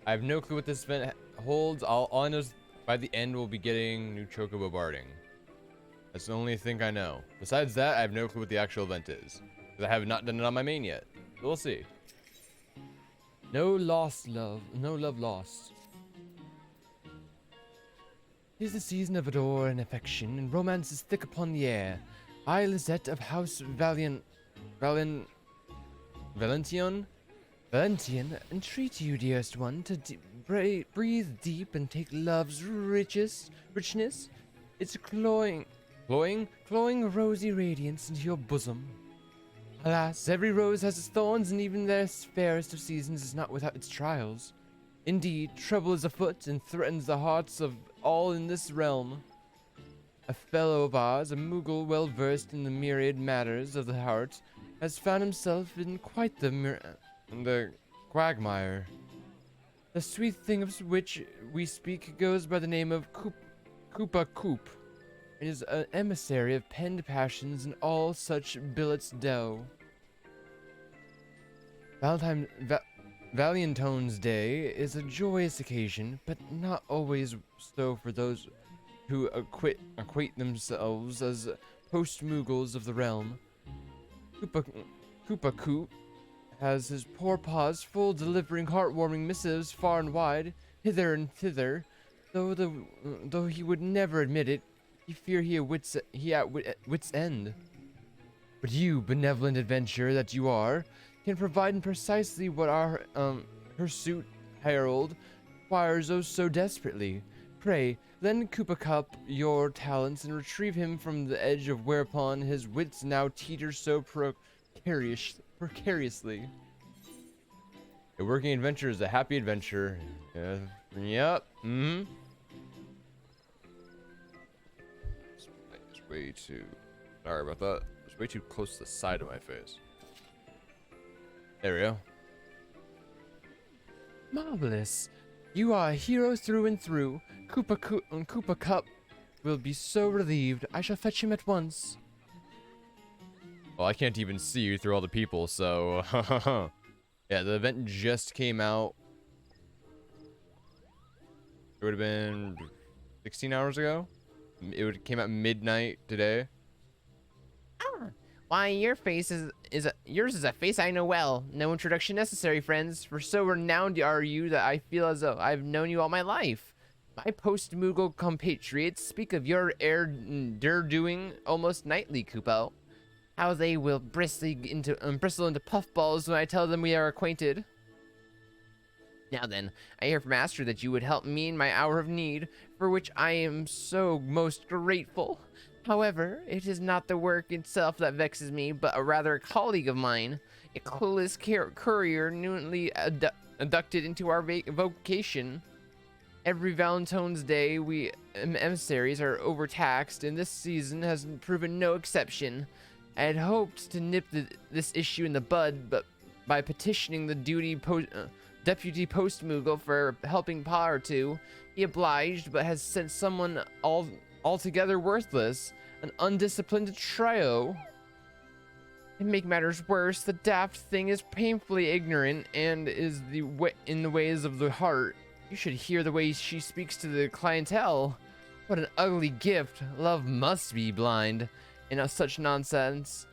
I have no clue what this event holds. All I know is by the end we'll be getting new chocobo barding. That's the only thing I know. Besides that, I have no clue what the actual event is. Because I have not done it on my main yet. So we'll see. No lost love. No love lost. It is the season of adore and affection, and romance is thick upon the air. I, Lisette of House Valentione, entreat you, dearest one, to breathe deep and take love's richness, its cloying rosy radiance into your bosom. Alas, every rose has its thorns, and even the fairest of seasons is not without its trials. Indeed, trouble is afoot and threatens the hearts of all in this realm. A fellow of ours, a Moogle well versed in the myriad matters of the heart, has found himself in quite the quagmire. The sweet thing of which we speak goes by the name of Koopa Koop, and is an emissary of penned passions and all such billets dough. Valentine's Day is a joyous occasion, but not always so for those who acquaint themselves as post-Moogles of the realm. Koopa Koop has his poor paws full, delivering heartwarming missives far and wide, hither and thither, though he would never admit it. He fear he at wit's end. But you, benevolent adventurer that you are, can provide in precisely what our hirsute herald requires oh so desperately. Pray, lend Koopa Cup your talents and retrieve him from the edge of whereupon his wits now teeter so precariously. A working adventure is a happy adventure. Yep. It's way too. Sorry about that. It's way too close to the side of my face. There we go. Marvelous. You are a hero through and through. Koopa Cup will be so relieved. I shall fetch him at once. Well, I can't even see you through all the people, so... yeah, the event just came out. It would have been 16 hours ago. Came out midnight today. Why, yours is a face I know well. No introduction necessary, friends, for so renowned are you that I feel as though I've known you all my life. My post-Moogle compatriots speak of your doing almost nightly, Kupo. How they will bristle into puffballs when I tell them we are acquainted. Now then, I hear from Master that you would help me in my hour of need, for which I am so most grateful. However, it is not the work itself that vexes me, but rather a colleague of mine, a clueless courier newly inducted into our vocation. Every Valentine's Day, we emissaries are overtaxed, and this season has proven no exception. I had hoped to nip this issue in the bud, but by petitioning the deputy post-Moogle for a helping paw or two, he obliged, but has sent someone altogether worthless, an undisciplined trio. To make matters worse, the daft thing is painfully ignorant and is in the ways of the heart. You should hear the way she speaks to the clientele. What an ugly gift. Love must be blind. And such nonsense.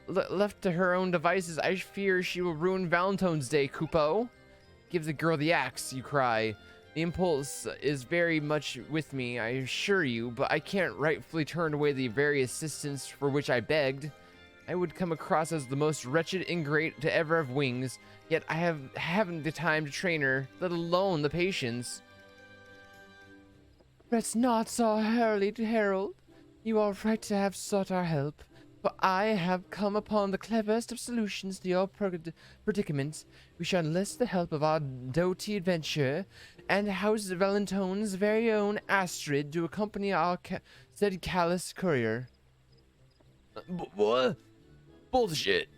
Left to her own devices, I fear she will ruin Valentine's Day, Kupo. Give the girl the axe, you cry. The impulse is very much with me, I assure you, but I can't rightfully turn away the very assistance for which I begged. I would come across as the most wretched ingrate to ever have wings, yet I haven't the time to train her, let alone the patience. Fret not, Sir Herald. You are right to have sought our help, for I have come upon the cleverest of solutions to your predicament. We shall enlist the help of our doughty adventurer and House Valentione's very own Astrid to accompany our said callous courier. What? Bullshit.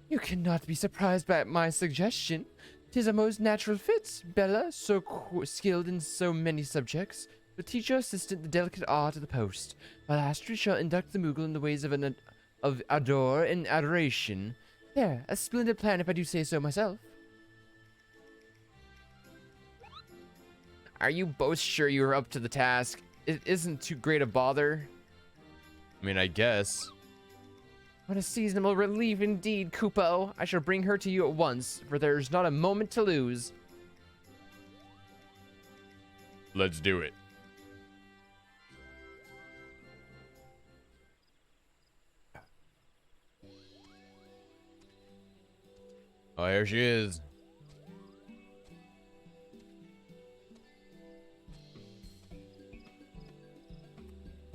You cannot be surprised by my suggestion. 'Tis a most natural fit. Bella, so skilled in so many subjects, will teach your assistant the delicate art of the post, while Astrid shall induct the Moogle in the ways of adore and adoration. There, a splendid plan if I do say so myself. Are you both sure you're up to the task? It isn't too great a bother. I mean, I guess. What a seasonable relief indeed, Kupo. I shall bring her to you at once, for there's not a moment to lose. Let's do it. Oh, here she is.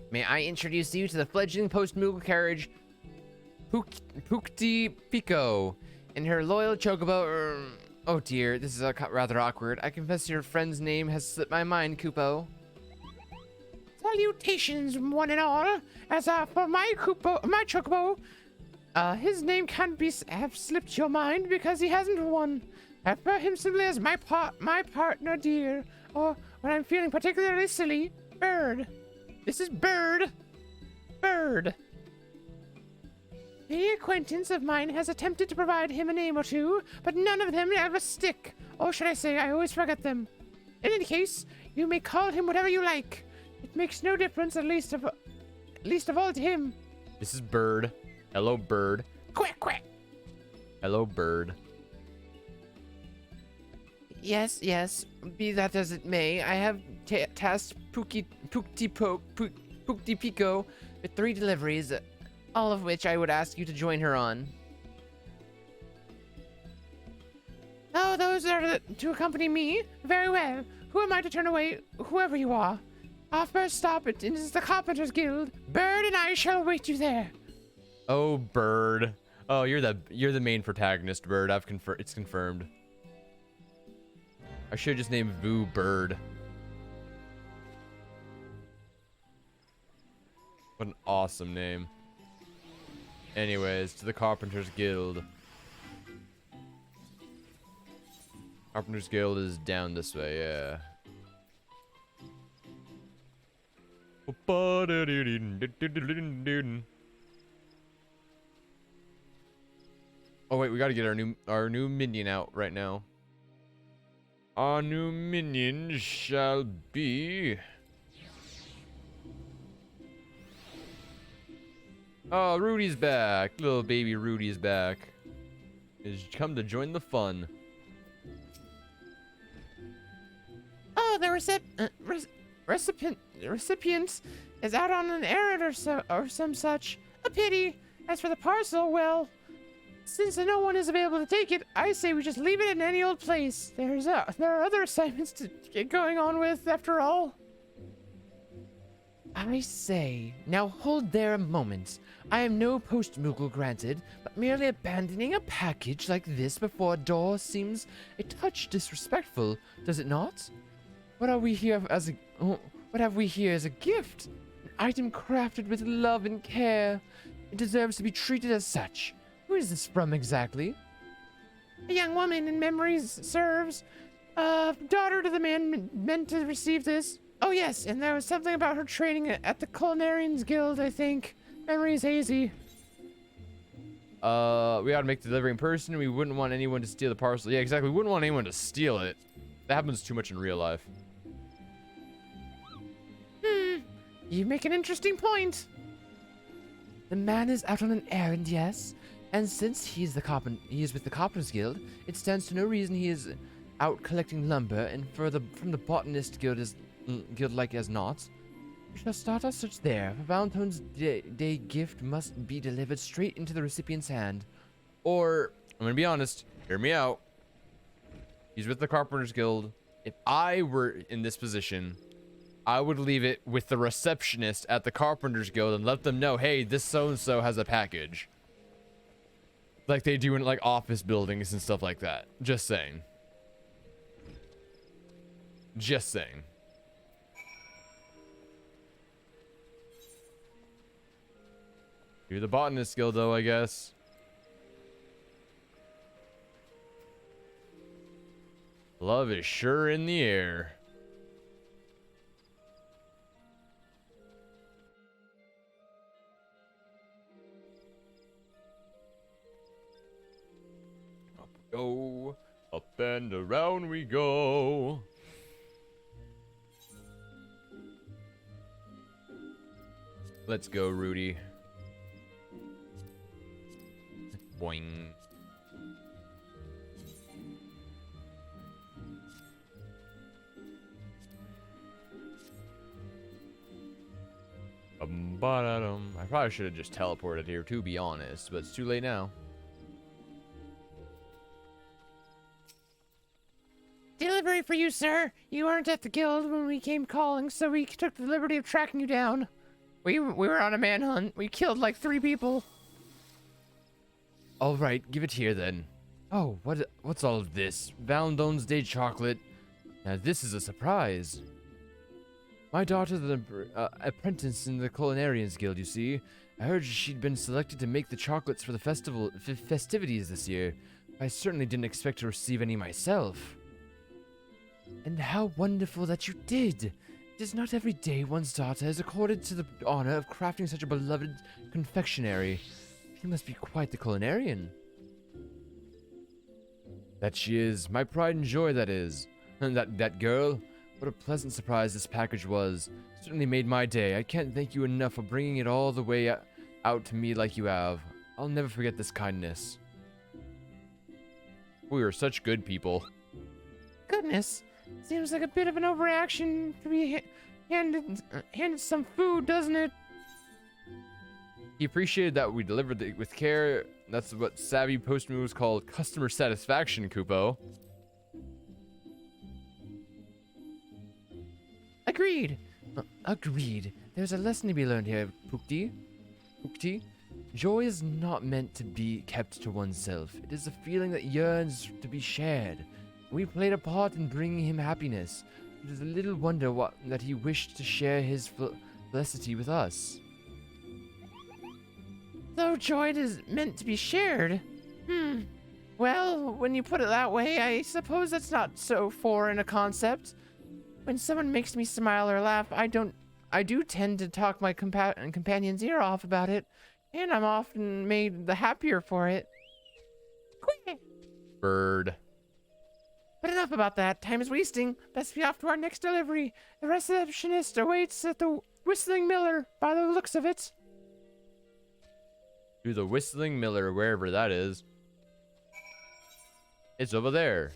May I introduce you to the fledgling post-Moogle carriage, Pukti Pico, and her loyal chocobo. Oh dear, this is rather awkward. I confess your friend's name has slipped my mind, Kupo. Salutations, one and all. As for my chocobo, his name can't have slipped your mind because he hasn't one. I prefer him simply as my partner, dear, or when I'm feeling particularly silly, Bird. This is Bird. Bird. Any acquaintance of mine has attempted to provide him a name or two, but none of them ever stick. Or should I say, I always forget them. In any case, you may call him whatever you like. It makes no difference, at least of all to him. This is Bird. Hello, Bird. Quack, quack. Hello, Bird. Yes, be that as it may, I have tasked Pukti Pico with 3 deliveries, all of which I would ask you to join her on. Oh, those are to accompany me? Very well. Who am I to turn away, whoever you are? Our first stop is the Carpenters Guild. Bird and I shall await you there. Oh, Bird. Oh, you're the main protagonist, Bird. It's confirmed. I should just name Vu Bird. What an awesome name. Anyways, to the Carpenters Guild. Carpenters Guild is down this way, yeah. Oh wait, we gotta get our new minion out right now. Our new minion shall be... Oh, Rudy's back. Little baby Rudy's back. He's come to join the fun. Oh, the recipient is out on an errand or some such. A pity. As for the parcel, well, since no one is available to take it, I say we just leave it in any old place. There are other assignments to get going on with, after all. I say, now hold there a moment. I am no post-Moogle, granted, but merely abandoning a package like this before a door seems a touch disrespectful, does it not? What have we here as a gift? An item crafted with love and care. It deserves to be treated as such. Who is this from exactly? A young woman in memories serves. Daughter to the man meant to receive this. Oh yes, and there was something about her training at the Carpenters Guild, I think. Memory's hazy. We gotta make the delivery in person. We wouldn't want anyone to steal the parcel. Yeah, exactly. We wouldn't want anyone to steal it. That happens too much in real life. You make an interesting point. The man is out on an errand, yes. And since he is with the Carpenters Guild, it stands to no reason he is out collecting lumber, and from the Botanist Guild like as not. We shall start our search there. For Valentine's Day gift must be delivered straight into the recipient's hand. Or, I'm gonna be honest, hear me out. He's with the Carpenters Guild. If I were in this position, I would leave it with the receptionist at the Carpenters Guild and let them know, hey, this so-and-so has a package. Like they do in like office buildings and stuff like that. Just saying. Just saying. You're the Botanist Guild though, I guess. Love is sure in the air. Up we go, up and around we go. Let's go, Rudy. Boing. I probably should have just teleported here, to be honest, but it's too late now. Delivery for you, sir. You weren't at the guild when we came calling, so we took the liberty of tracking you down. We were on a manhunt. We killed like 3 people. All right, give it here then. Oh, what's all of this? Valentine's Day chocolate. Now this is a surprise. My daughter's an apprentice in the Culinarians Guild, you see. I heard she'd been selected to make the chocolates for the festivities this year. I certainly didn't expect to receive any myself. And how wonderful that you did! It is not every day one's daughter is accorded to the honor of crafting such a beloved confectionery. She must be quite the culinarian. That she is. My pride and joy, that is. And that girl. What a pleasant surprise this package was. Certainly made my day. I can't thank you enough for bringing it all the way out to me like you have. I'll never forget this kindness. We are such good people. Goodness. Seems like a bit of an overreaction to be handed some food, doesn't it? He appreciated that we delivered it with care. That's what savvy post moves called customer satisfaction, Kupo. Agreed. Agreed. There's a lesson to be learned here, Pukti. Pukti. Joy is not meant to be kept to oneself. It is a feeling that yearns to be shared. We played a part in bringing him happiness. It is a little wonder that he wished to share his felicity with us. Though joy is meant to be shared. Well, when you put it that way, I suppose that's not so foreign a concept. When someone makes me smile or laugh, I do tend to talk my companion's ear off about it, and I'm often made the happier for it. Quack. Bird. But enough about that. Time is wasting. Let's be off to our next delivery. The receptionist awaits at the Whistling Miller, by the looks of it. To the Whistling Miller, wherever that is. It's over there.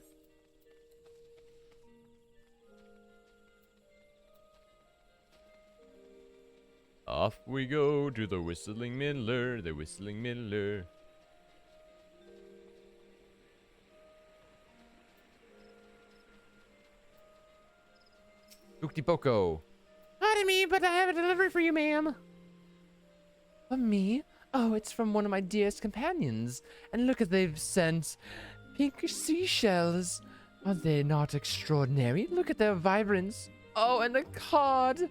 Off we go to the Whistling Miller, the Whistling Miller. Poko. Pardon me, but I have a delivery for you, ma'am. For me? Oh, it's from one of my dearest companions. And look at they've sent pink seashells. Are they not extraordinary? Look at their vibrance. Oh, and a card.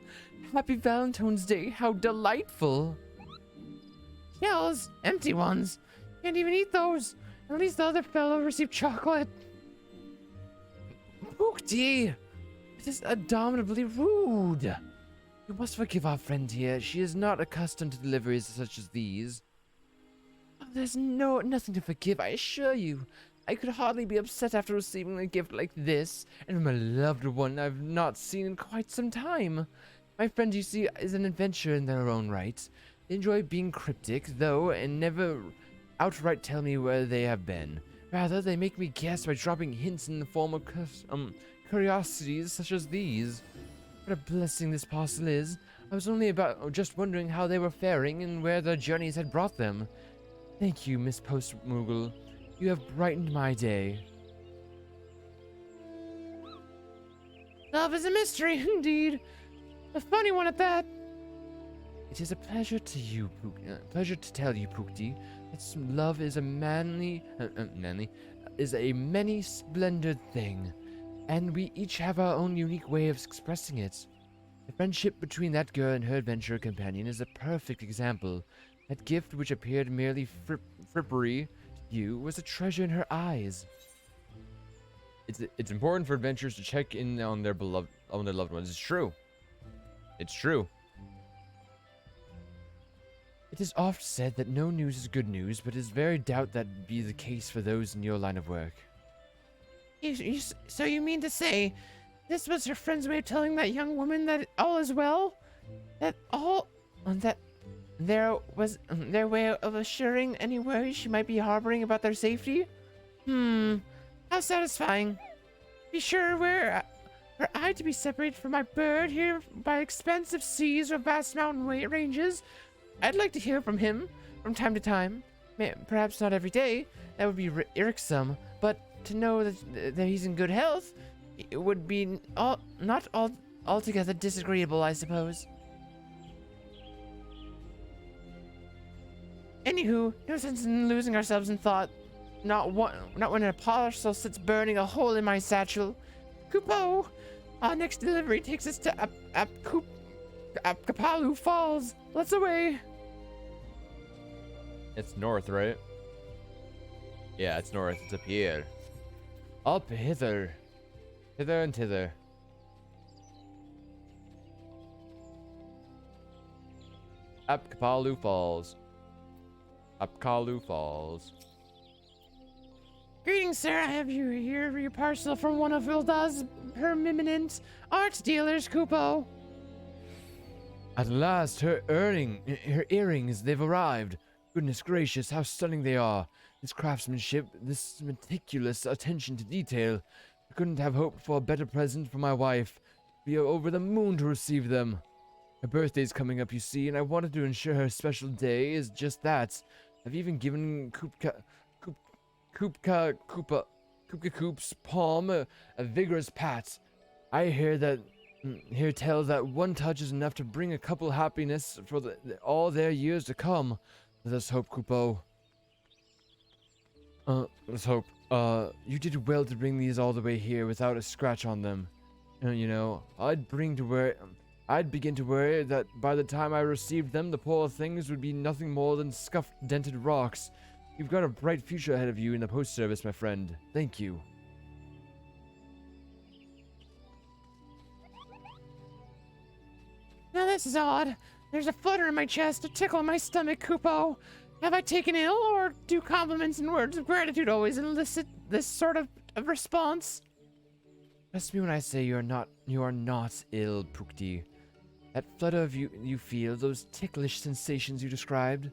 Happy Valentine's Day. How delightful. Shells, empty ones. Can't even eat those. At least the other fellow received chocolate. Bookty! It is abominably rude. You must forgive our friend here. She is not accustomed to deliveries such as these. Oh, there's nothing to forgive, I assure you. I could hardly be upset after receiving a gift like this, and from a loved one I've not seen in quite some time. My friend, you see, is an adventurer in their own right. They enjoy being cryptic, though, and never outright tell me where they have been. Rather, they make me guess by dropping hints in the form of curiosities such as these. What a blessing this parcel is. I was only just wondering how they were faring and where their journeys had brought them. Thank you, Miss Post Moogle. You have brightened my day. Love is a mystery, indeed. A funny one at that. It is a pleasure to tell you, Pukti, that love is a many splendid thing, and we each have our own unique way of expressing it. The friendship between that girl and her adventurer companion is a perfect example. That gift, which appeared merely frippery to you, was a treasure in her eyes. It's important for adventurers to check in on their loved ones. It's true. It's true. It is oft said that no news is good news, but it is very doubt that be the case for those in your line of work. So you mean to say, this was her friend's way of telling that young woman that all is well? That their way of assuring any worries she might be harboring about their safety? How satisfying. Be sure were I to be separated from my bird here by expansive seas or vast mountain ranges, I'd like to hear from him from time to time. Perhaps not every day, that would be irksome, but to know that he's in good health, it would be not altogether disagreeable, I suppose. Anywho, no sense in losing ourselves in thought. Not when a parcel sits burning a hole in my satchel. Kupo, our next delivery takes us to Kapalu Falls. Let's away. It's north, right? Yeah, it's north. It's up here. Up hither. Hither and thither. Up Kapalu Falls. Up Kalu Falls. Greetings, sir. I have you here for your parcel from one of Vilda's permanent art dealers, Kupo. At last, her earrings, they've arrived. Goodness gracious, how stunning they are. This craftsmanship, this meticulous attention to detail. I couldn't have hoped for a better present for my wife. We are over the moon to receive them. Her birthday's coming up, you see, and I wanted to ensure her special day is just that. I've even given Koop's palm a vigorous pat. I hear tell that one touch is enough to bring a couple happiness for all their years to come. Let us hope, Kupo. Let's hope. You did well to bring these all the way here without a scratch on them. You know, I'd begin to worry that by the time I received them, the poor things would be nothing more than scuffed, dented rocks. You've got a bright future ahead of you in the post service, my friend. Thank you. Now this is odd. There's a flutter in my chest, a tickle in my stomach, Kupo. Have I taken ill, or do compliments and words of gratitude always elicit this sort of response? Trust me when I say you are not ill, Pukti. That flutter of you feel, those ticklish sensations you described,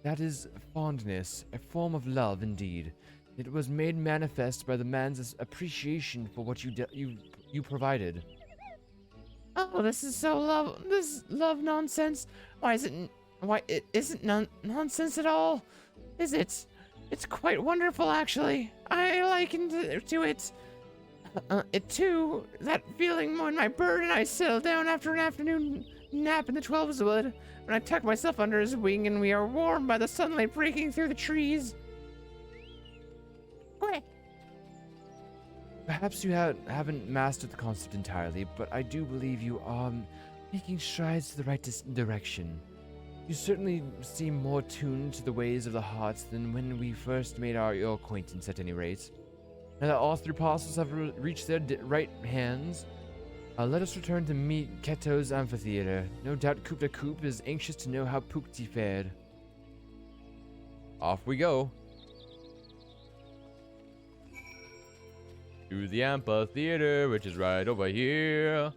that is fondness, a form of love indeed. It was made manifest by the man's appreciation for what you provided. Oh, this is love nonsense. Why it isn't nonsense at all, is it? It's quite wonderful, actually. I liken to it. It too, that feeling when my bird and I settle down after an afternoon nap in the 12's wood, when I tuck myself under his wing and we are warmed by the sunlight breaking through the trees. Quick. Perhaps you haven't mastered the concept entirely, but I do believe you are making strides to the right direction. You certainly seem more tuned to the ways of the heart than when we first made your acquaintance, at any rate. Now that all three parcels have reached their right hands, let us return to meet Keto's amphitheater. No doubt Koopta Koop is anxious to know how Pukti fared. Off we go. To the amphitheater, which is right over here.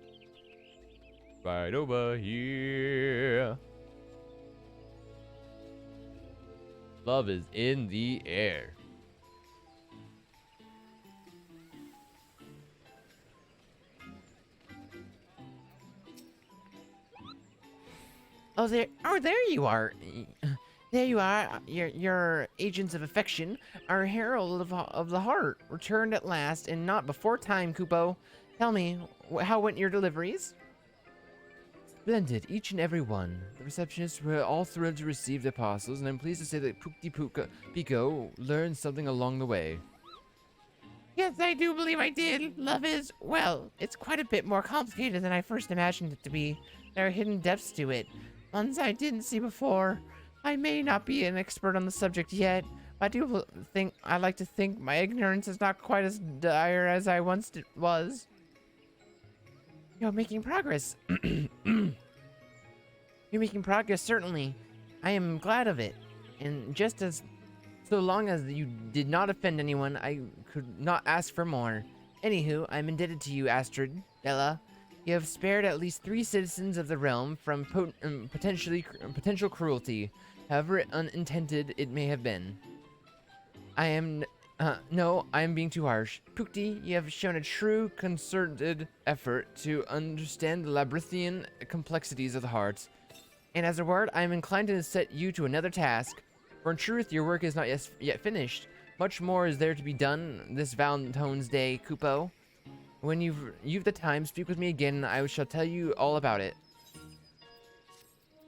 Right over here. Love is in the air. Oh, there you are. There you are. Your agents of affection, our herald of the heart, returned at last, and not before time, Kupo. Tell me, how went your deliveries? Splendid, each and every one. The receptionists were all thrilled to receive their parcels, and I'm pleased to say that Pico learned something along the way. Yes, I do believe I did. Love is, well, it's quite a bit more complicated than I first imagined it to be. There are hidden depths to it, ones I didn't see before. I may not be an expert on the subject yet, but I like to think my ignorance is not quite as dire as I once was. You're making progress. You're making progress, certainly. I am glad of it. And so long as you did not offend anyone, I could not ask for more. Anywho, I'm indebted to you, Astrid, Bella. You have spared at least 3 citizens of the realm from potential cruelty, however unintended it may have been. No, I am being too harsh. Pukti, you have shown a true concerted effort to understand the labyrinthian complexities of the heart. And as a word, I am inclined to set you to another task. For in truth, your work is not yet finished. Much more is there to be done this Valentine's Day, Kupo. When you've the time, speak with me again, and I shall tell you all about it.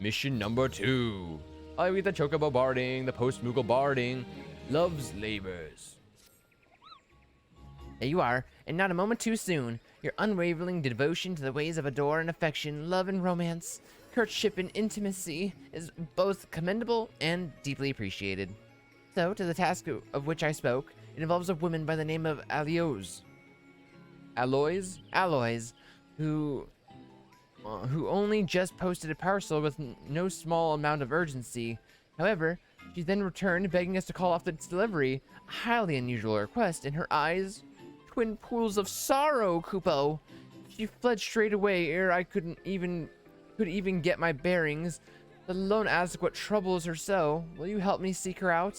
Mission number 2. I read the Chocobo Barding, the Post-Moogle Barding, Love's Labors. There you are, and not a moment too soon. Your unwavering devotion to the ways of adore and affection, love and romance, courtship and intimacy is both commendable and deeply appreciated. So, to the task of which I spoke, it involves a woman by the name of Aloys. Aloys, who only just posted a parcel with no small amount of urgency. However, she then returned, begging us to call off its delivery. A highly unusual request. In her eyes, twin pools of sorrow, Kupo. She fled straight away ere I could even get my bearings, let alone ask what troubles her so. Will you help me seek her out?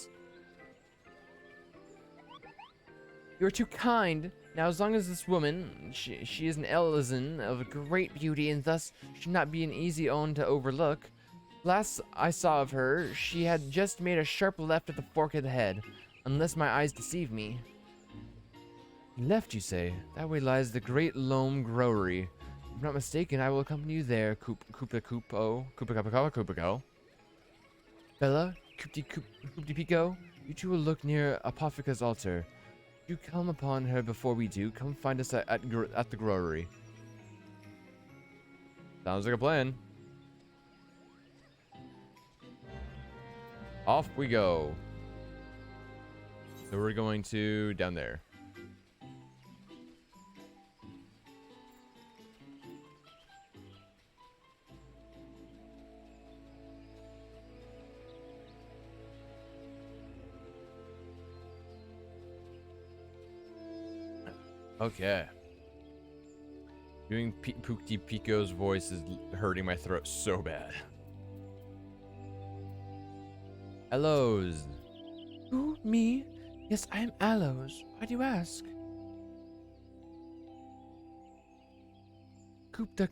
You are too kind. Now, as long as this woman, she is an Elizan of great beauty and thus should not be an easy one to overlook. Last I saw of her, she had just made a sharp left at the fork of the head, unless my eyes deceive me. Left, you say? That way lies the Great Loam Growery. If I'm not mistaken, I will accompany you there, Koopa. Bella, Koopty Pico, you two will look near Apotheca's altar. If you come upon her before we do, come find us at the growery. Sounds like a plan. Off we go. So we're going to down there. Okay. Doing Pukti Pico's voice is hurting my throat so bad. Aloes. Who? Me? Yes, I am Aloes. Why do you ask? Koopka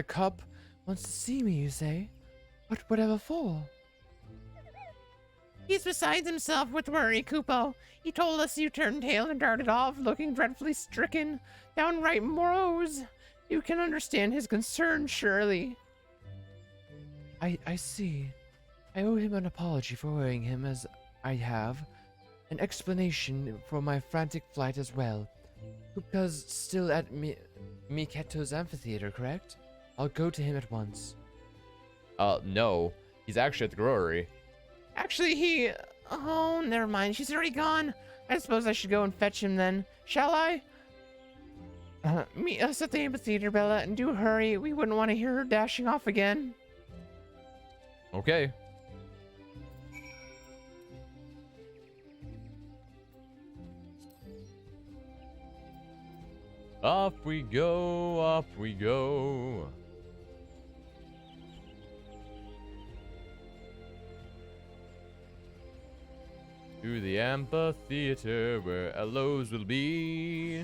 Cup Wants to see me, you say? But whatever for? He's beside himself with worry, Kupo. He told us you turned tail and darted off, looking dreadfully stricken, downright morose. You can understand his concern, surely. I see. I owe him an apology for worrying him as I have. An explanation for my frantic flight as well. Kupka's still at Miketo's amphitheater, correct? I'll go to him at once. No. He's actually at the growery. Actually, oh, never mind. She's already gone. I suppose I should go and fetch him then. Shall I? Meet us at the amphitheater, Bella, and do hurry. We wouldn't want to hear her dashing off again. Okay. Off we go, off we go. To the amphitheater where Aloes will be.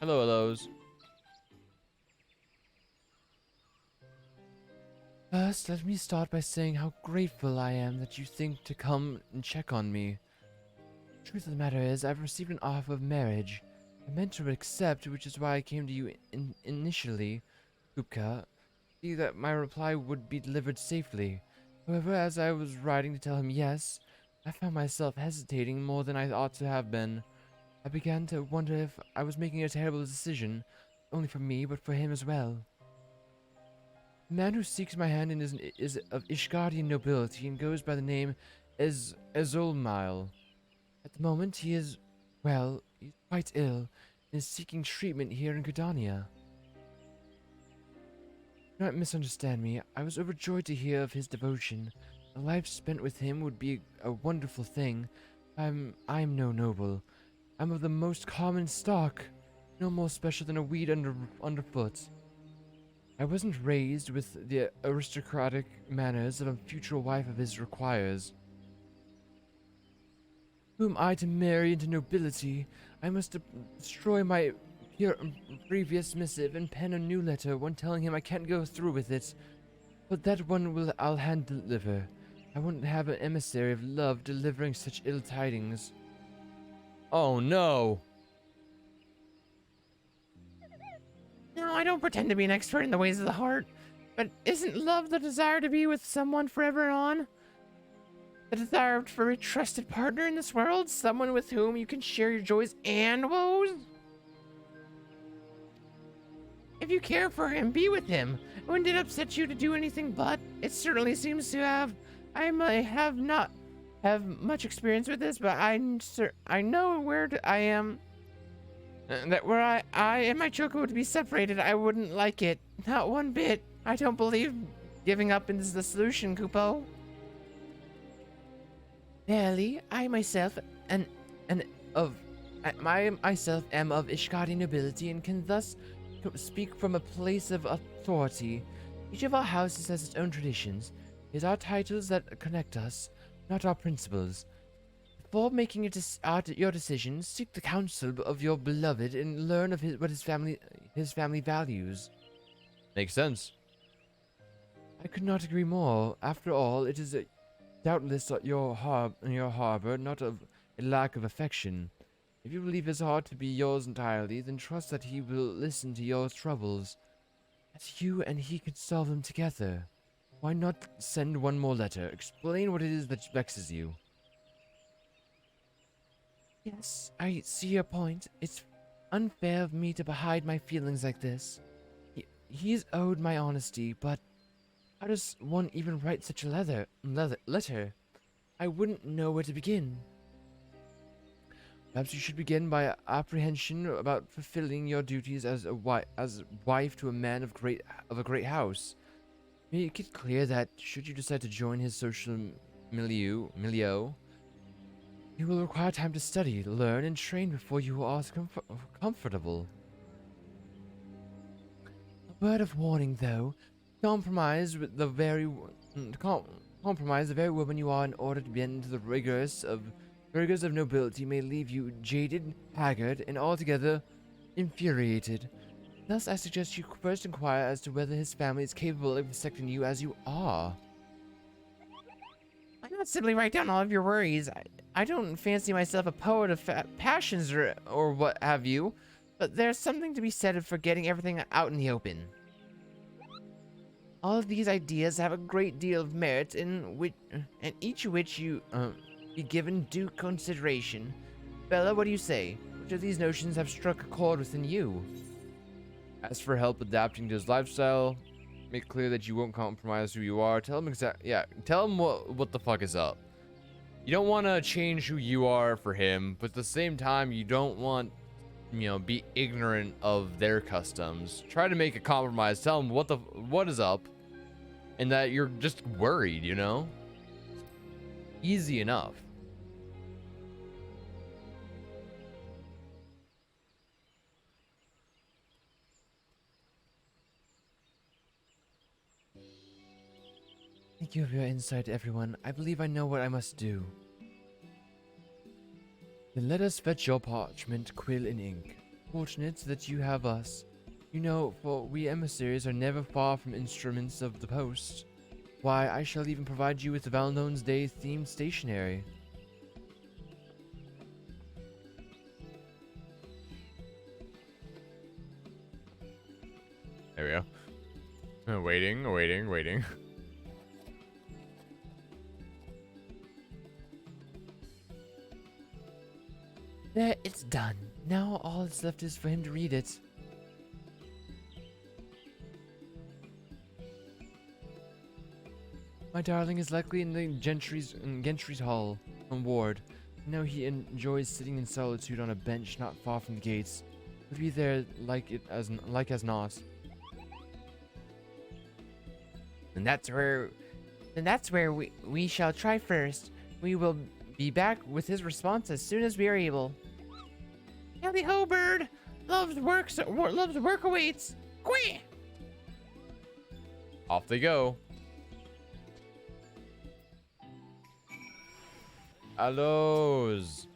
Hello, Aloes. First, let me start by saying how grateful I am that you think to come and check on me. Truth of the matter is, I've received an offer of marriage. I meant to accept, which is why I came to you initially, Kupka, see that my reply would be delivered safely. However, as I was writing to tell him yes, I found myself hesitating more than I ought to have been. I began to wonder if I was making a terrible decision, not only for me, but for him as well. The man who seeks my hand is of Ishgardian nobility and goes by the name Ezolmile. At the moment, he is, well, he's quite ill and is seeking treatment here in Gridania. Do not misunderstand me. I was overjoyed to hear of his devotion. A life spent with him would be a wonderful thing. I'm no noble. I'm of the most common stock, no more special than a weed underfoot. I wasn't raised with the aristocratic manners of a future wife of his requires. Who am I to marry into nobility? I must destroy my previous missive and pen a new letter, one telling him I can't go through with it. But that one I'll hand deliver. I wouldn't have an emissary of love delivering such ill tidings. Oh no! No, I don't pretend to be an expert in the ways of the heart, but isn't love the desire to be with someone forever on? The desire for a trusted partner in this world? Someone with whom you can share your joys and woes? If you care for him, be with him. Wouldn't it upset you to do anything but? It certainly seems to have. I may have not have much experience with this, but I know where I am. That where I and my Choco would be separated, I wouldn't like it. Not one bit. I don't believe giving up is the solution, Kupo. Barely, I myself am of Ishkari nobility and can thus speak from a place of authority. Each of our houses has its own traditions. It is our titles that connect us, not our principles. Before making your decisions, seek the counsel of your beloved and learn of what his family values. Makes sense. I could not agree more. After all, it is doubtless your harbor, not of a lack of affection. If you believe his heart to be yours entirely, then trust that he will listen to your troubles, that you and he could solve them together. Why not send one more letter? Explain what it is that vexes you. Yes, I see your point. It's unfair of me to hide my feelings like this. He's owed my honesty, but how does one even write such a letter? I wouldn't know where to begin. Perhaps you should begin by apprehension about fulfilling your duties as wife to a man of a great house. Make it clear that should you decide to join his social milieu, you will require time to study, learn, and train before you are comfortable. A word of warning, though: compromise the very woman you are in order to bend to the rigors of nobility may leave you jaded, haggard, and altogether infuriated. Thus, I suggest you first inquire as to whether his family is capable of accepting you as you are. Why not simply write down all of your worries? I don't fancy myself a poet of passions or what have you, but there's something to be said for getting everything out in the open. All of these ideas have a great deal of merit, and each of which you be given due consideration. Bella, what do you say? Which of these notions have struck a chord within you? Ask for help adapting to his lifestyle. Make clear that you won't compromise who you are. Tell him tell him what the fuck is up. You don't want to change who you are for him, but at the same time, you don't want, be ignorant of their customs. Try to make a compromise. Tell him what is up, and that you're just worried. Easy enough. Thank you for your insight, everyone. I believe I know what I must do. Then let us fetch your parchment, quill, and ink. Fortunate that you have us. For we emissaries are never far from instruments of the post. Why, I shall even provide you with the Valentine's Day themed stationery. There we go. Waiting. There, it's done. Now all that's left is for him to read it. My darling is likely in the Gentry's Hall on ward. I know he enjoys sitting in solitude on a bench not far from the gates. He'll be there like as not. And that's where we shall try first. We will be back with his response as soon as we are able. Tally ho, bird! Loves work awaits. Quee! Off they go. Allos.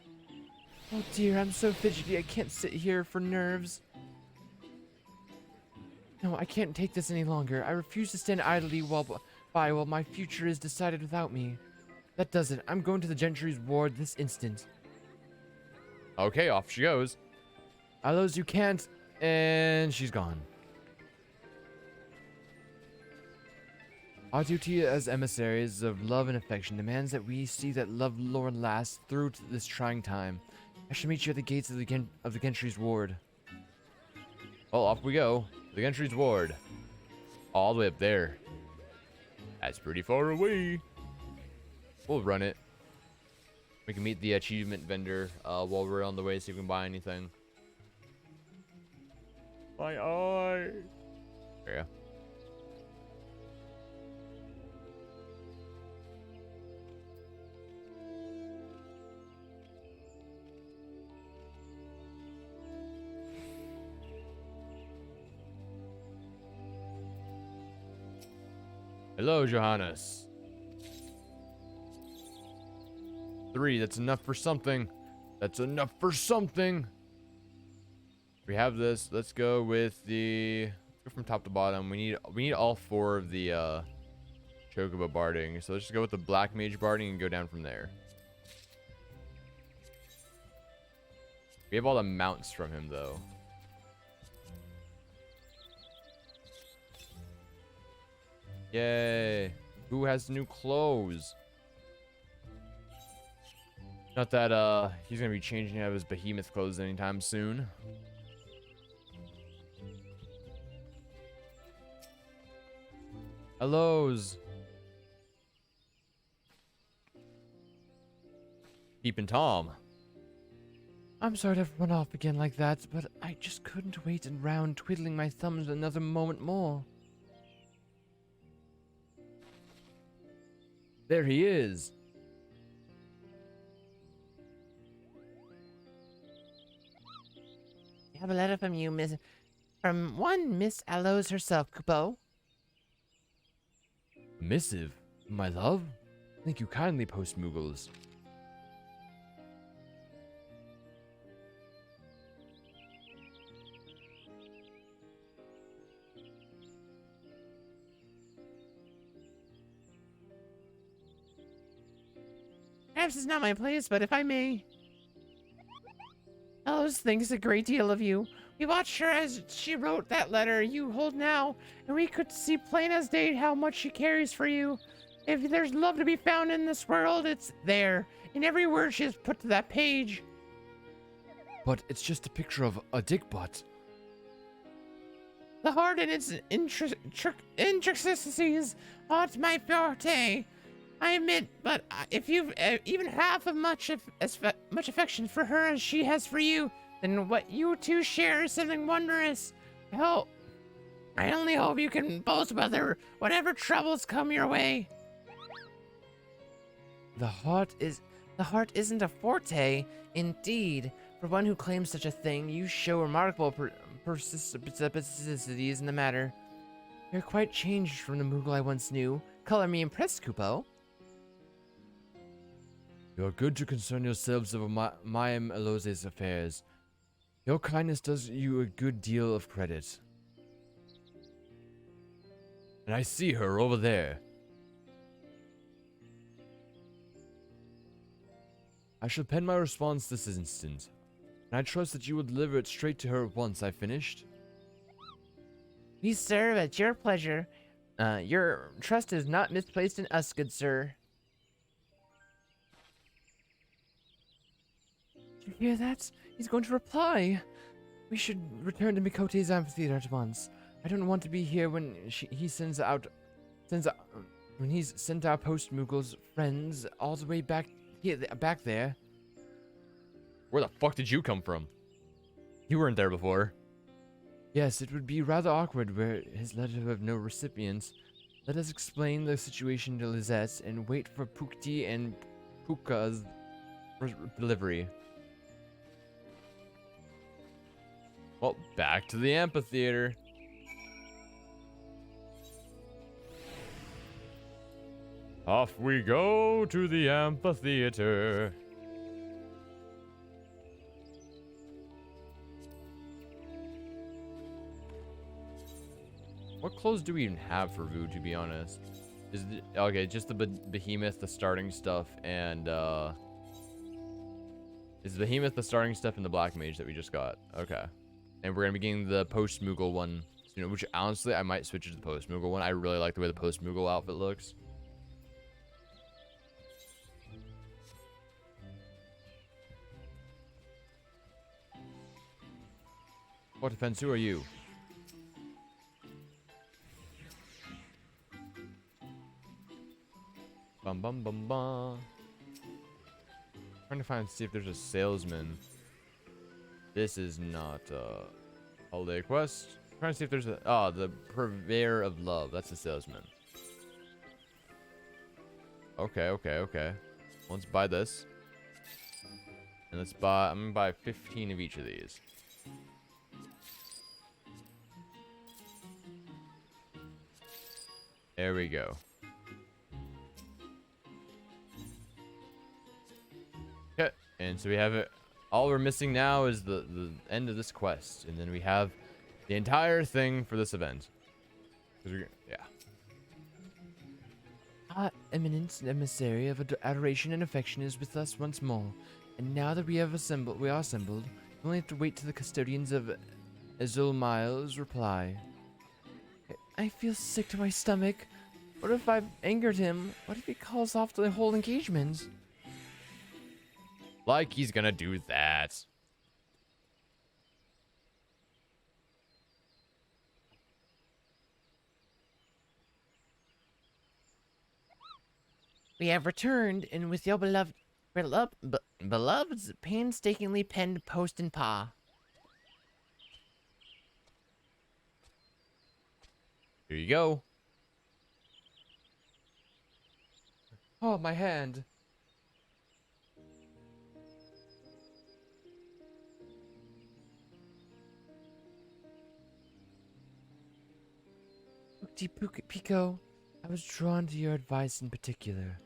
Oh dear, I'm so fidgety. I can't sit here for nerves. No, I can't take this any longer. I refuse to stand idly while my future is decided without me. That does it. I'm going to the Gentry's ward this instant. Okay, off she goes. Allos, you can't. And she's gone. Our duty as emissaries of love and affection demands that we see that love lore lasts through to this trying time. I shall meet you at the gates of the Gentry's ward. Well, off we go. The Gentry's ward. All the way up there. That's pretty far away. We'll run it. We can meet the achievement vendor while we're on the way, see if we can buy anything. My eye. There you go. Hello, Johannes. 3, that's enough for something. That's enough for something. We have this. Let's go with the... Let's go from top to bottom. We need all 4 of the Chocobo barding. So let's just go with the Black Mage barding and go down from there. We have all the mounts from him, though. Yay. Who has new clothes? Not that he's gonna be changing out of his behemoth clothes anytime soon. Hellos. Peepin' Tom. I'm sorry to run off again like that, but I just couldn't wait around twiddling my thumbs another moment more. There he is. I have a letter from you, from one Miss Allos herself, Kupo. Missive, my love. Thank you kindly, Post Moogles. Perhaps it's not my place, but if I may. Allos thinks a great deal of you. We watched her as she wrote that letter you hold now, and we could see plain as day how much she cares for you. If there's love to be found in this world, it's there, in every word she has put to that page. But it's just a picture of a dick butt. The heart and its intricacies aren't my forte. I admit, but if you've even half of much affection for her as she has for you, then what you two share is something wondrous. I only hope you can both weather whatever troubles come your way. The heart isn't a forte, indeed. For one who claims such a thing, you show remarkable persistencies in the matter. You're quite changed from the Moogle I once knew. Color me impressed, Kupo. You're good to concern yourselves over Mayim Allose's affairs. Your kindness does you a good deal of credit. And I see her over there. I shall pen my response this instant, and I trust that you will deliver it straight to her once I've finished. We serve at your pleasure. Your trust is not misplaced in us, good sir. Did you hear that? He's going to reply. We should return to Mikote's amphitheater at once. I don't want to be here when he's sent our Post Moogle's friends all the way back there. Where the fuck did you come from? You weren't there before. Yes, it would be rather awkward were his letter to have no recipients. Let us explain the situation to Lizette and wait for Pukti and Puka's delivery. Well, back to the amphitheater. Off we go to the amphitheater. What clothes do we even have for Vu, to be honest? Okay, just the behemoth, the starting stuff, and is behemoth the starting stuff and the black mage that we just got? Okay, and we're gonna be getting the post Moogle one soon, which honestly I might switch it to the post Moogle one. I really like the way the post Moogle outfit looks. What defense? Who are you? Bum bum bum bum. Trying to see if there's a salesman. This is not a holiday quest. Trying to see if there's the purveyor of love. That's a salesman. Okay. Let's buy this. And I'm gonna buy 15 of each of these. There we go. Okay, and so we have it. All we're missing now is the end of this quest, and then we have the entire thing for this event. Yeah. Our eminent emissary of adoration and affection is with us once more, and now that we are assembled, we only have to wait till the custodians of Azulmail's reply. I feel sick to my stomach. What if I've angered him? What if he calls off the whole engagement? Like he's gonna do that. We have returned, and with your beloved's painstakingly penned post and paw. Here you go. Oh, my hand. Pico, I was drawn to your advice in particular.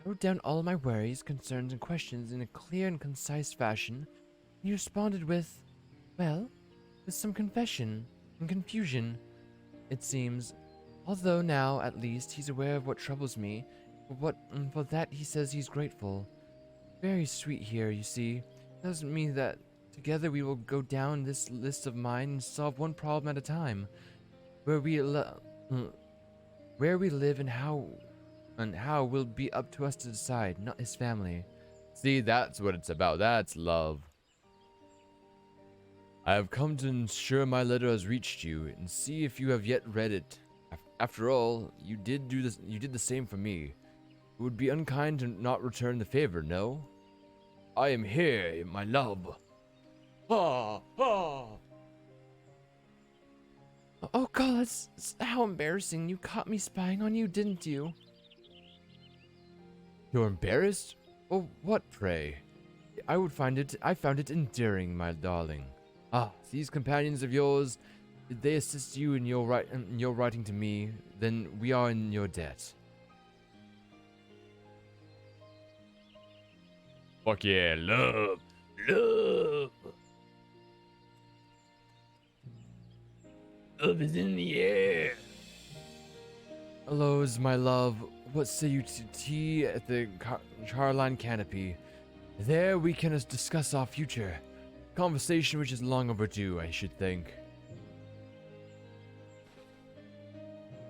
I wrote down all my worries, concerns, and questions in a clear and concise fashion, and you responded with, well, with some confession and confusion, it seems. Although now, at least, he's aware of what troubles me, for that he says he's grateful. Very sweet here, you see. Doesn't mean that together we will go down this list of mine and solve one problem at a time. Where we live and how will be up to us to decide, not his family. See, that's what it's about. That's love. I have come to ensure my letter has reached you and see if you have yet read it. After all, you did the same for me. It would be unkind to not return the favor, no? I am here, my love. Ha ha. Oh god, how embarrassing. You caught me spying on you, didn't you? You're embarrassed? Oh, what, pray? I found it endearing, my darling. Ah, these companions of yours, did they assist you in your writing to me? Then we are in your debt. Fuck yeah, love. Love. Love is in the air. Hello's my love. What say you to tea at the Charline Canopy? There we can discuss our future. Conversation which is long overdue, I should think.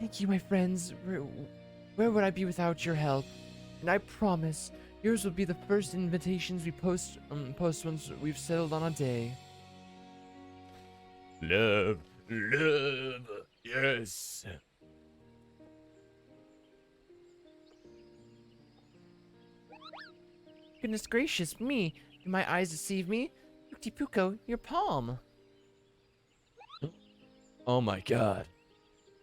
Thank you, my friends. Where would I be without your help? And I promise, yours will be the first invitations we post once we've settled on a day. Love, love, yes. Goodness gracious me! Do my eyes deceive me? Puko, your palm. Oh my god.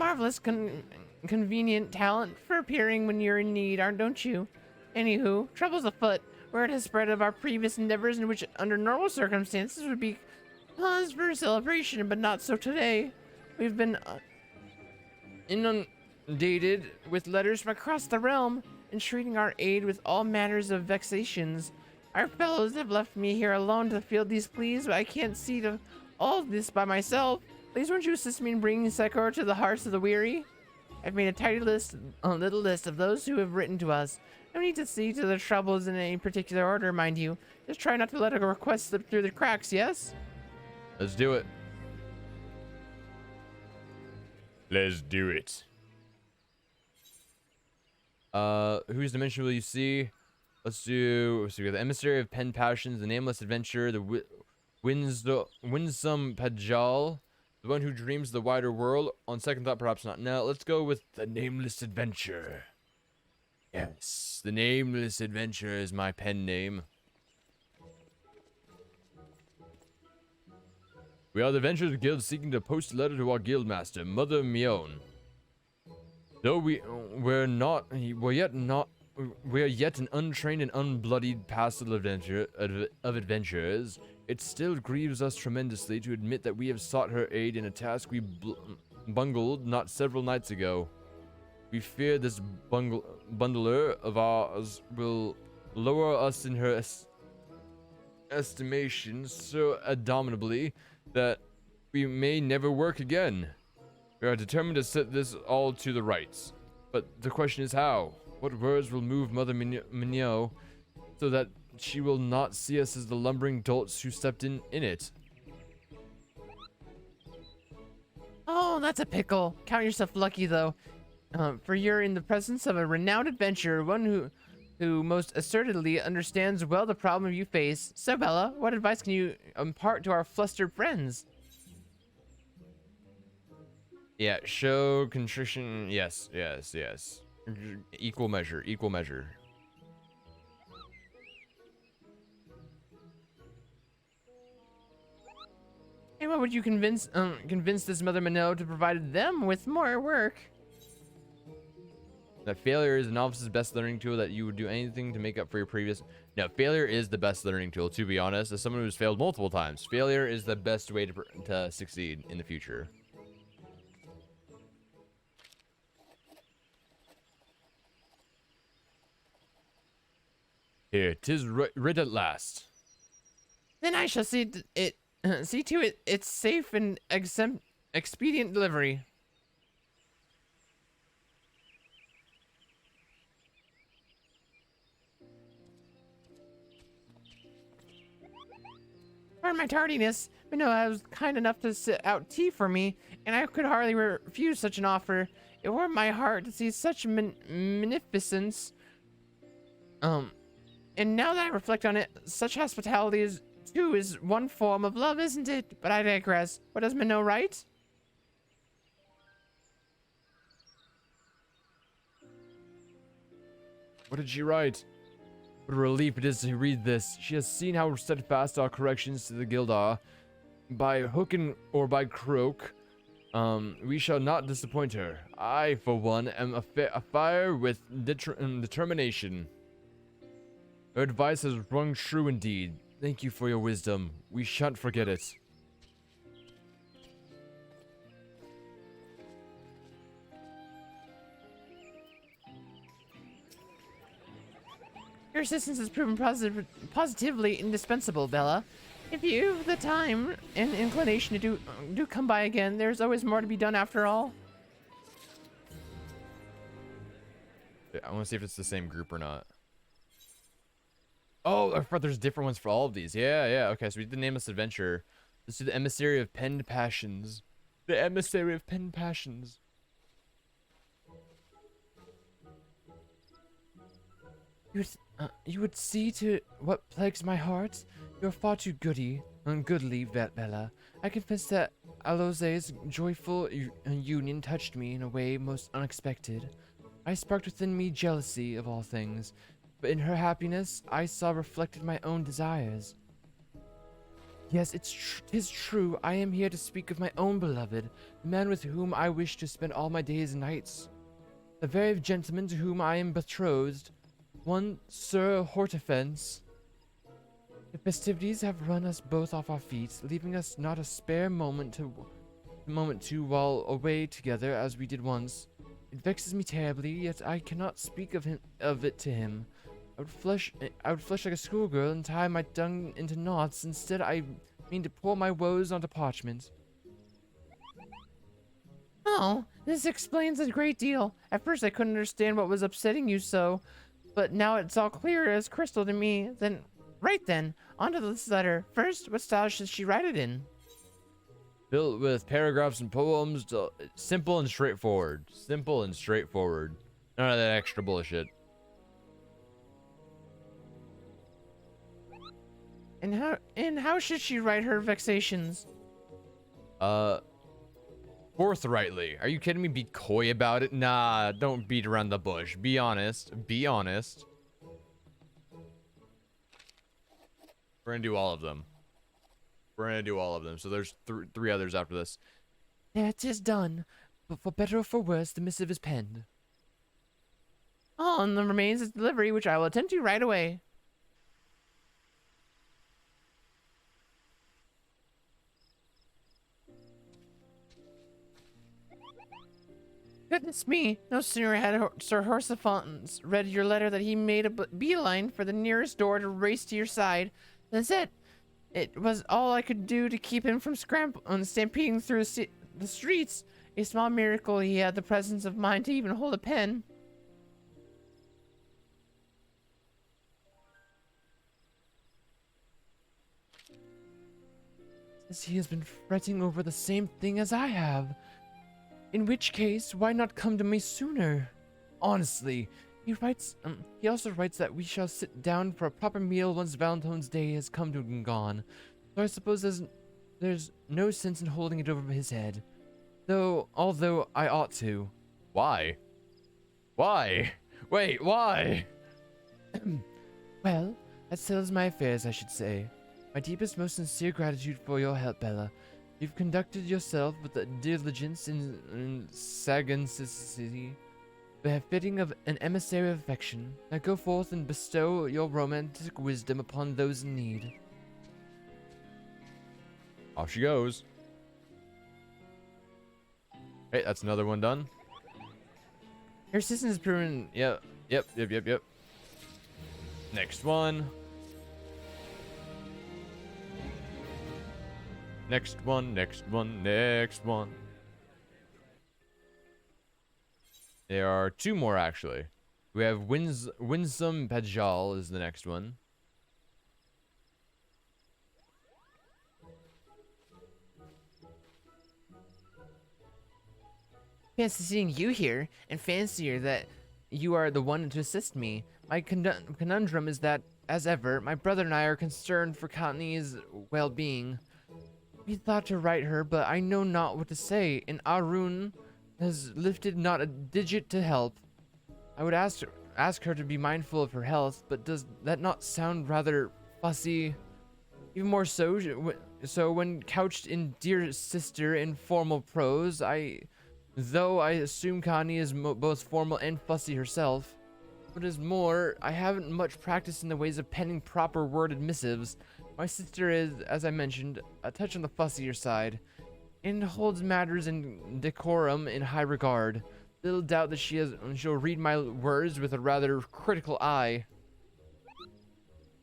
marvelous convenient talent for appearing when you're in need, don't you? Anywho, trouble's afoot. Word has spread of our previous endeavors in which, under normal circumstances, would be cause for celebration, but not so today. We've been inundated with letters from across the realm, entreating our aid with all manners of vexations. Our fellows have left me here alone to field these pleas, but I can't see to all this by myself. Please won't you assist me in bringing succor to the hearts of the weary? I've made a little list of those who have written to us. No need to see to their troubles in any particular order, mind you. Just try not to let a request slip through the cracks, yes? Let's do it. Let's do it. Whose dimension will you see? Let's do. We got the Emissary of Pen Passions, the Nameless Adventure, the Winsome Pajal, The one who dreams the wider world. On second thought, perhaps not. Now, let's go with the Nameless Adventure. Yes, the Nameless Adventure is my pen name. We are the Adventurers Guild seeking to post a letter to our guildmaster, Mother Mione. Though we're yet an untrained and unbloodied past of adventurers, it still grieves us tremendously to admit that we have sought her aid in a task we bungled not several nights ago. We fear this bundler of ours will lower us in her estimation so abominably that we may never work again. We are determined to set this all to the rights. But the question is how? What words will move Mother Mignot so that she will not see us as the lumbering dolts who stepped in it? Oh, that's a pickle. Count yourself lucky, though. For you're in the presence of a renowned adventurer, one who most assertedly understands well the problem you face. So, Bella, what advice can you impart to our flustered friends? Yeah, show contrition. Yes. Equal measure. And what would you convince this Mother Minot to provide them with more work? That failure is a novice's best learning tool, that you would do anything to make up for your previous... No, failure is the best learning tool, to be honest. As someone who's failed multiple times, failure is the best way to succeed in the future. Here, 'tis writ at last. Then I shall see to its safe and expedient delivery. Pardon my tardiness, but no, I was kind enough to sit out tea for me, and I could hardly refuse such an offer. It warmed my heart to see such magnificence. And now that I reflect on it, such hospitality is one form of love, isn't it? But I digress. What does Minot write? What did she write? What a relief it is to read this. She has seen how steadfast our corrections to the guild are. By hook or by croak, we shall not disappoint her. I, for one, am afire with determination. Her advice has rung true indeed. Thank you for your wisdom. We shan't forget it. Your assistance has proven positively indispensable, Bella. If you've the time and inclination to do come by again, there's always more to be done after all. Yeah, I want to see if it's the same group or not. Oh, I thought there's different ones for all of these. Yeah. Okay, so we did the Nameless Adventure. Let's do the Emissary of Penned Passions. The Emissary of Penned Passions. You would see to what plagues my heart? You're far too ungoodly, Bella. I confess that Aloze's joyful union touched me in a way most unexpected. I sparked within me jealousy of all things, but in her happiness, I saw reflected my own desires. Yes, tis true, I am here to speak of my own beloved, the man with whom I wish to spend all my days and nights. The very gentleman to whom I am betrothed, one Sir Hortefence. The festivities have run us both off our feet, leaving us not a spare moment to while away together as we did once. It vexes me terribly, yet I cannot speak of it to him. I would flush like a schoolgirl and tie my tongue into knots. Instead, I mean to pour my woes onto parchment. Oh, this explains a great deal. At first, I couldn't understand what was upsetting you so, but now it's all clear as crystal to me. Right then, onto this letter. First, what style should she write it in? Built with paragraphs and poems, simple and straightforward. Simple and straightforward. None of that extra bullshit. And how should she write her vexations? Forthrightly. Are you kidding me? Be coy about it? Nah, don't beat around the bush. Be honest. Be honest. We're gonna do all of them. We're gonna do all of them. So there's three others after this. There, it is done. But for better or for worse, the missive is penned. On the remains of delivery, which I will attend to right away. Goodness me, no sooner had Sir Horsefons read your letter that he made a beeline for the nearest door to race to your side. That's it. It was all I could do to keep him from stampeding through the streets. A small miracle he had the presence of mind to even hold a pen. Says he has been fretting over the same thing as I have. In which case, why not come to me sooner? Honestly, he also writes that we shall sit down for a proper meal once Valentine's Day has come to and gone. So I suppose there's no sense in holding it over his head. Although I ought to. Why? Why? Wait, why? Well, that settles my affairs, I should say. My deepest, most sincere gratitude for your help, Bella. You've conducted yourself with a diligence and sagacity befitting of an emissary of affection. Now go forth and bestow your romantic wisdom upon those in need. Off she goes. Hey, that's another one done. Your assistance is proven. Yep. Next one. Next one. There are two more, actually. We have Winsome Pajal is the next one. Fancy seeing you here, and fancier that you are the one to assist me. My conundrum is that, as ever, my brother and I are concerned for Connie's well-being. We thought to write her, but I know not what to say, and Arun has lifted not a digit to help. I would ask her to be mindful of her health, but does that not sound rather fussy? Even more so, when couched in dear sister in formal prose, though I assume Connie is both formal and fussy herself. What is more, I haven't much practice in the ways of penning proper worded missives. My sister is, as I mentioned, a touch on the fussier side, and holds matters in decorum in high regard. Little doubt that she'll read my words with a rather critical eye.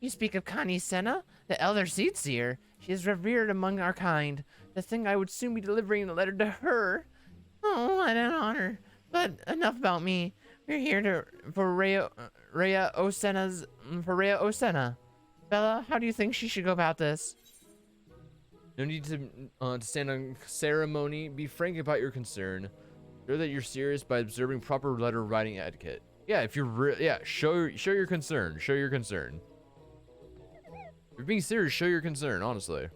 You speak of Connie Senna, the elder seer. She is revered among our kind. To think I would soon be delivering a letter to her. Oh, what an honor. But enough about me. We're here for Rhea Osenna. Bella, how do you think she should go about this? No need to stand on ceremony. Be frank about your concern. Show that you're serious by observing proper letter writing etiquette. Yeah, if you're show your concern. Show your concern. If you're being serious, show your concern, honestly.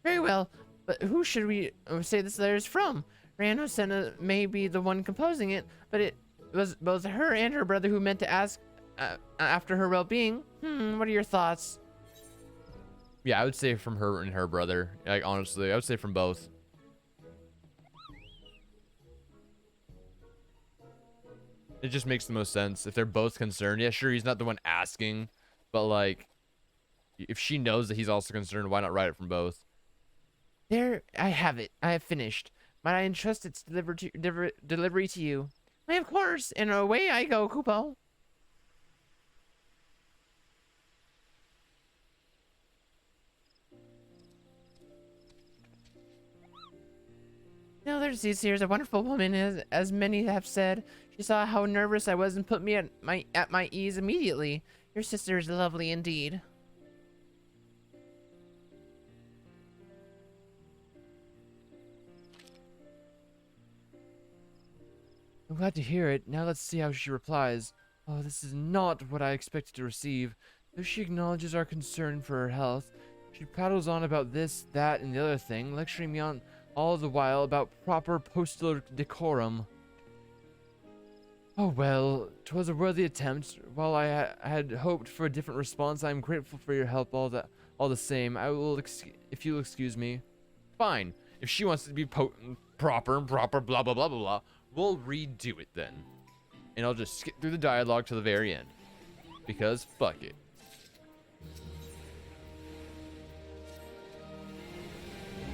Very well, but who should we say this letter is from? Rhea Senna may be the one composing it, but it was both her and her brother who meant to ask after her well-being. What are your thoughts? Yeah, I would say from her and her brother. Like, honestly, I would say from both. It just makes the most sense if they're both concerned. Yeah, sure, he's not the one asking, but like, if she knows that he's also concerned, why not write it from both? There, I have it. I have finished. Might I entrust its delivery to you? Why, of course. And away I go, Kupo. Elder Cecile is a wonderful woman, as many have said. She saw how nervous I was and put me at my ease immediately. Your sister is lovely indeed. I'm glad to hear it. Now let's see how she replies. Oh, this is not what I expected to receive. Though she acknowledges our concern for her health, She prattles on about this, that, and the other thing, lecturing me on all the while about proper postal decorum. Oh well, 'twas a worthy attempt. While I had hoped for a different response, I am grateful for your help all the same. I will, if you'll excuse me. Fine. If she wants to be proper, blah, blah, blah, blah, blah, we'll redo it then. And I'll just skip through the dialogue to the very end. Because fuck it.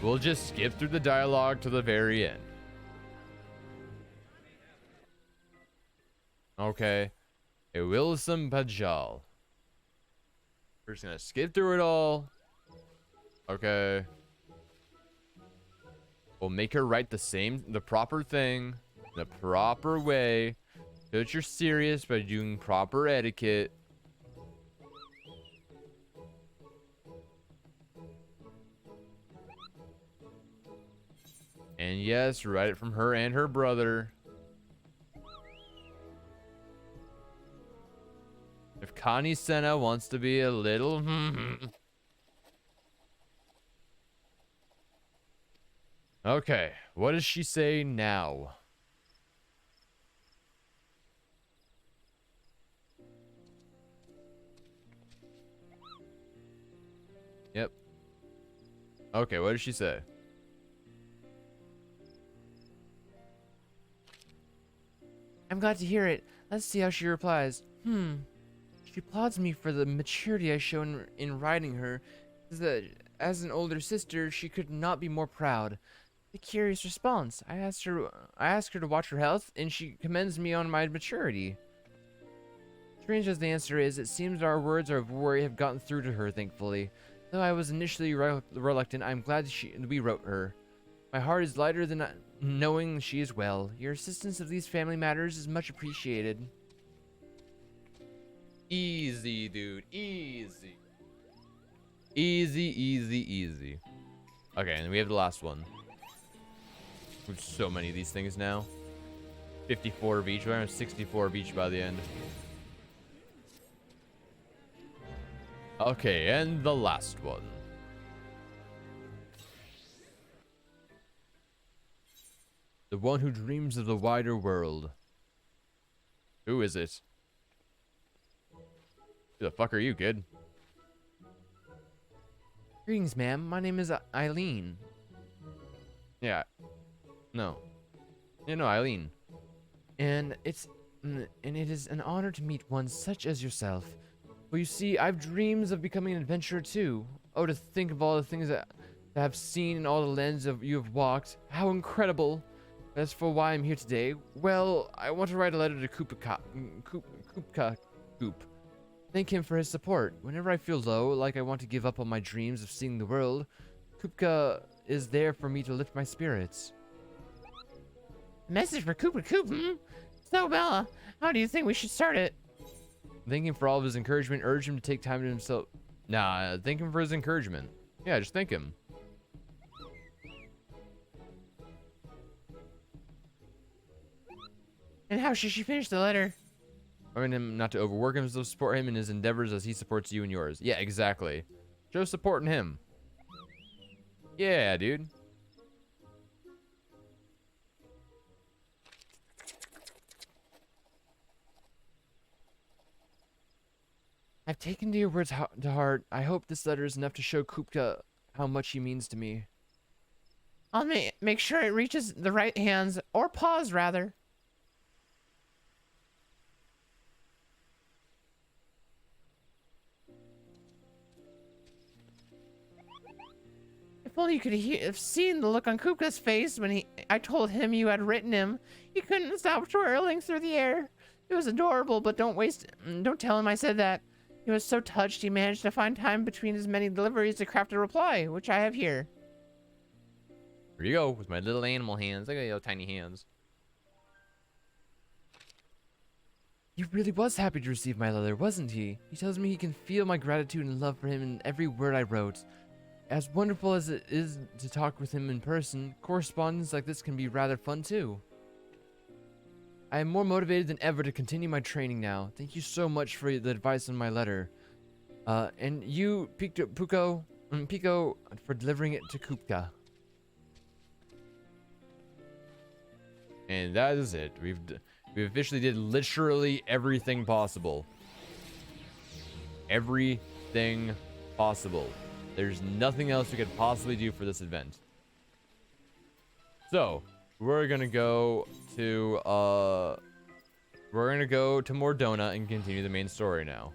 We'll just skip through the dialogue to the very end. Okay. A Wilson Pajal. We're just gonna skip through it all. Okay. We'll make her write the proper thing, the proper way. So that you're serious by doing proper etiquette. And yes, write it from her and her brother. If Connie Senna wants to be a little... Okay, what does she say now? Yep. Okay, what does she say? I'm glad to hear it. Let's see how she replies. She applauds me for the maturity I show in writing her. That as an older sister, she could not be more proud. A curious response. I asked her to watch her health, and she commends me on my maturity. Strange as the answer is, it seems our words of worry have gotten through to her, thankfully. Though I was initially reluctant, I'm glad we wrote her. My heart is lighter than knowing she is well. Your assistance of these family matters is much appreciated. Easy, dude. Easy. Easy, easy, easy. Okay, and then we have the last one. There's so many of these things now. 54 of each. We're gonna have 64 of each by the end. Okay, and the last one. The one who dreams of the wider world. Who is it? Who the fuck are you, kid? Greetings, ma'am. My name is Eileen. Yeah. No. Yeah, no, Eileen. And it is an honor to meet one such as yourself. Well, you see, I've dreams of becoming an adventurer too. Oh, to think of all the things that I have seen and all the lands you have walked. How incredible! As for why I'm here today, well, I want to write a letter to Kupka. Thank him for his support. Whenever I feel low, like I want to give up on my dreams of seeing the world, Kupka is there for me to lift my spirits. Message for Cooper Coop, So, Bella, how do you think we should start it? Thank him for all of his encouragement. Urge him to take time to himself. Nah, thank him for his encouragement. Yeah, just thank him. And how should she finish the letter? I want him not to overwork himself, support him in his endeavors as he supports you and yours. Yeah, exactly. Show support in him. Yeah, dude. I've taken your words to heart. I hope this letter is enough to show Kupka how much he means to me. I'll make sure it reaches the right hands, or paws rather. If only you could have seen the look on Kupka's face when I told him you had written him. He couldn't stop twirling through the air. It was adorable, but don't tell him I said that. He was so touched he managed to find time between his many deliveries to craft a reply, which I have here. Here you go, with my little animal hands. Look at your tiny hands. He really was happy to receive my letter, wasn't he? He tells me he can feel my gratitude and love for him in every word I wrote. As wonderful as it is to talk with him in person, correspondence like this can be rather fun too. I am more motivated than ever to continue my training now. Thank you so much for the advice on my letter. And you, Puko, Pico for delivering it to Kupka. And that is it. We officially did literally everything possible. Everything possible. There's nothing else we could possibly do for this event. So, we're gonna go to Mordona and continue the main story now.